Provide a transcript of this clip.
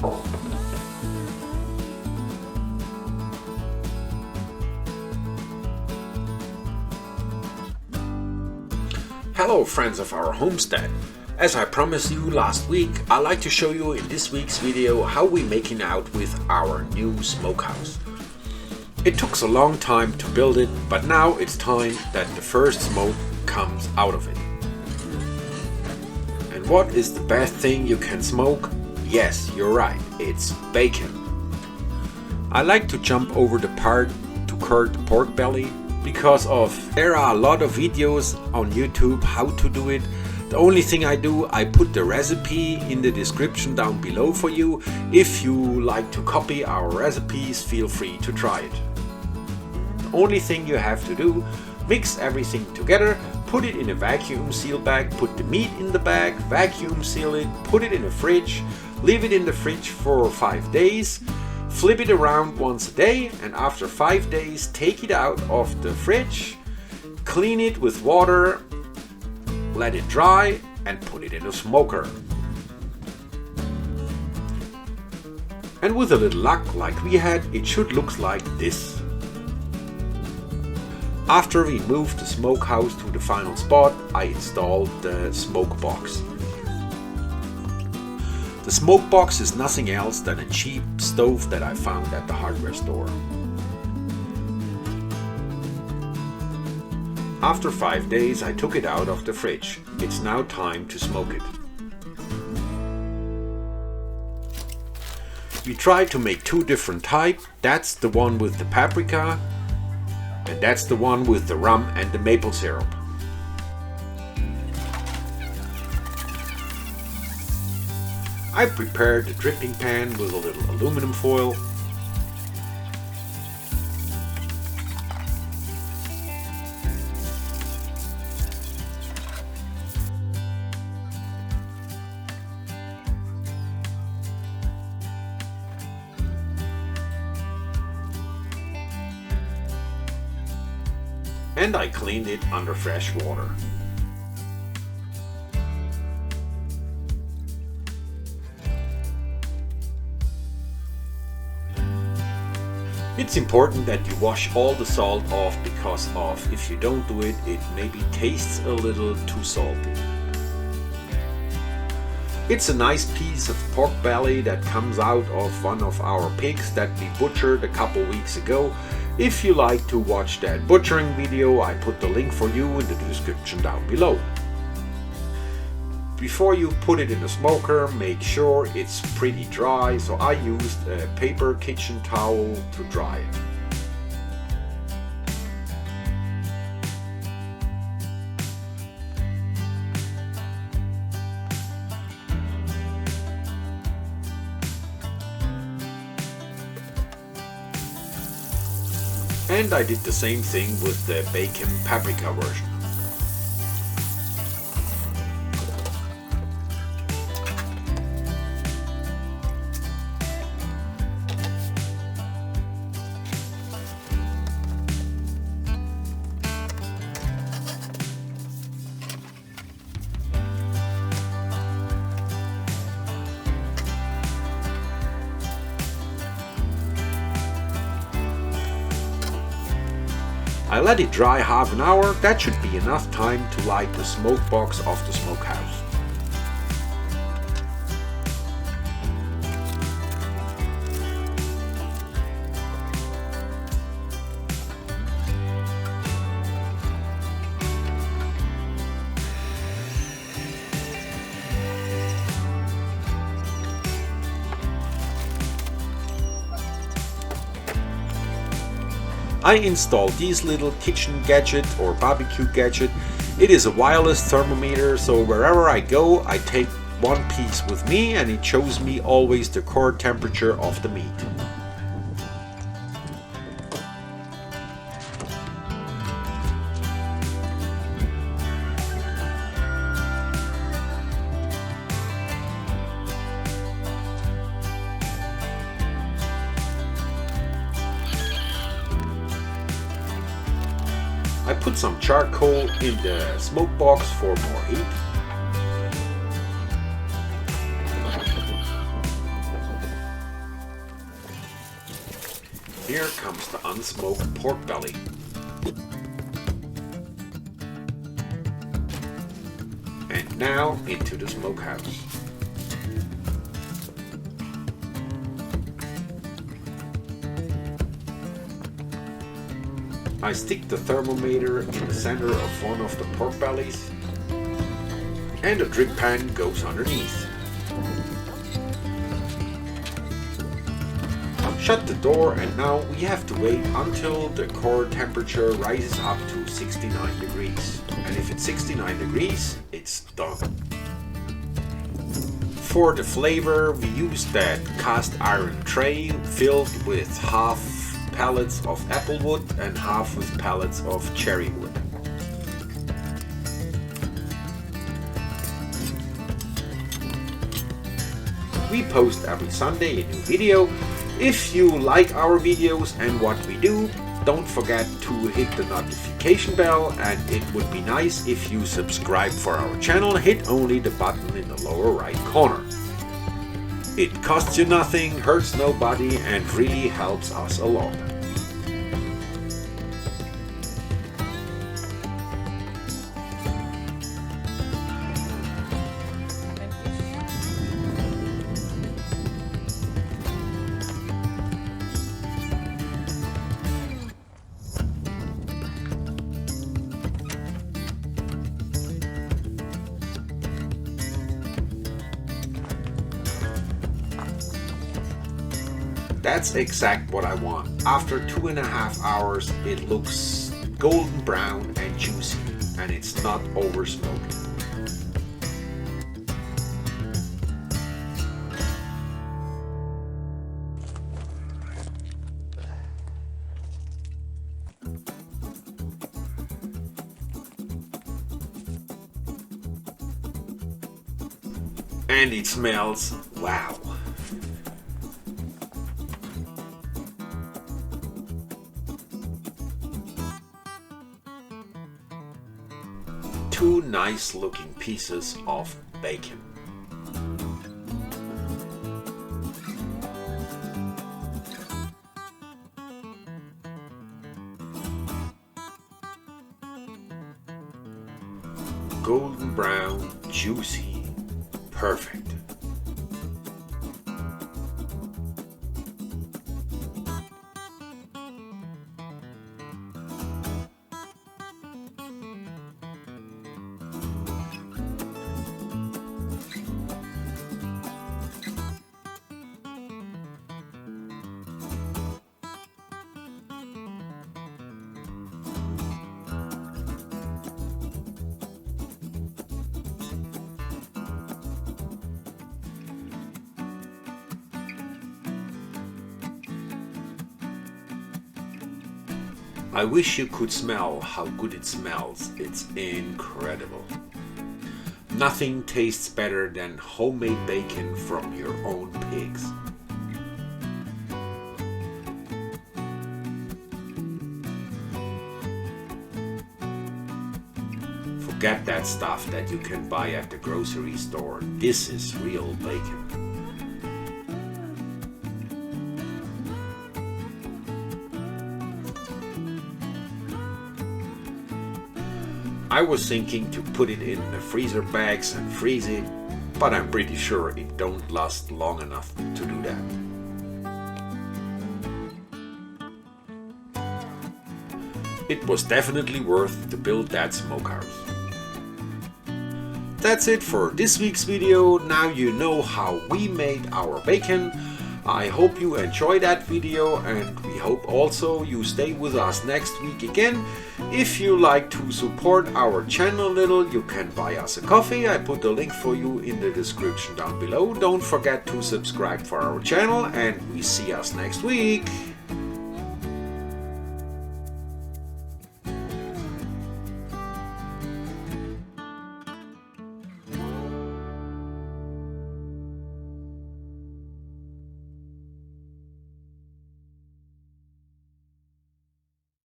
Hello friends of our homestead. As I promised you last week, I'd like to show you in this week's video how we're making out with our new smokehouse. It took a long time to build it, but now it's time that the first smoke comes out of it. And what is the best thing you can smoke? Yes, you're right, it's bacon. I like to jump over the part to cut the pork belly because there are a lot of videos on YouTube how to do it. The only thing I do, I put the recipe in the description down below for you. If you like to copy our recipes, feel free to try it. The only thing you have to do, mix everything together, put it in a vacuum seal bag, put the meat in the bag, vacuum seal it, put it in the fridge, leave it in the fridge for 5 days, flip it around once a day, and after 5 days take it out of the fridge, clean it with water, let it dry, and put it in a smoker. And with a little luck like we had, it should look like this. After we moved the smokehouse to the final spot, I installed the smoke box. The smoke box is nothing else than a cheap stove that I found at the hardware store. After 5 days I took it out of the fridge. It's now time to smoke it. We tried to make two different types. That's the one with the paprika and that's the one with the rum and the maple syrup. I prepared the dripping pan with a little aluminum foil. And I cleaned it under fresh water. It's important that you wash all the salt off because if you don't do it, it maybe tastes a little too salty. It's a nice piece of pork belly that comes out of one of our pigs that we butchered a couple weeks ago. If you like to watch that butchering video, I put the link for you in the description down below. Before you put it in the smoker, make sure it's pretty dry, so I used a paper kitchen towel to dry it. And I did the same thing with the bacon paprika version. I let it dry half an hour. That should be enough time to light the smoke box of the smokehouse. I installed this little kitchen gadget or barbecue gadget. It is a wireless thermometer, so wherever I go I take one piece with me and it shows me always the core temperature of the meat. I put some charcoal in the smoke box for more heat. Here comes the unsmoked pork belly. And now into the smokehouse. I stick the thermometer in the center of one of the pork bellies, and the drip pan goes underneath. Shut the door, and now we have to wait until the core temperature rises up to 69 degrees. And if it's 69 degrees, it's done. For the flavor, we use that cast iron tray filled with half pellets of apple wood and half with pellets of cherry wood. We post every Sunday a new video. If you like our videos and what we do, don't forget to hit the notification bell, and it would be nice if you subscribe for our channel. Hit only the button in the lower right corner. It costs you nothing, hurts nobody, and really helps us a lot. That's exact what I want. After 2.5 hours, it looks golden brown and juicy, and it's not over smoked. And it smells wow. Two nice looking pieces of bacon. Golden brown, juicy, perfect. I wish you could smell how good it smells. It's incredible. Nothing tastes better than homemade bacon from your own pigs. Forget that stuff that you can buy at the grocery store. This is real bacon. I was thinking to put it in the freezer bags and freeze it, but I'm pretty sure it don't last long enough to do that. It was definitely worth to build that smokehouse. That's it for this week's video. Now you know how we made our bacon. I hope you enjoyed that video, and we hope also you stay with us next week again. If you like to support our channel a little, you can buy us a coffee. I put the link for you in the description down below. Don't forget to subscribe for our channel, and we see us next week.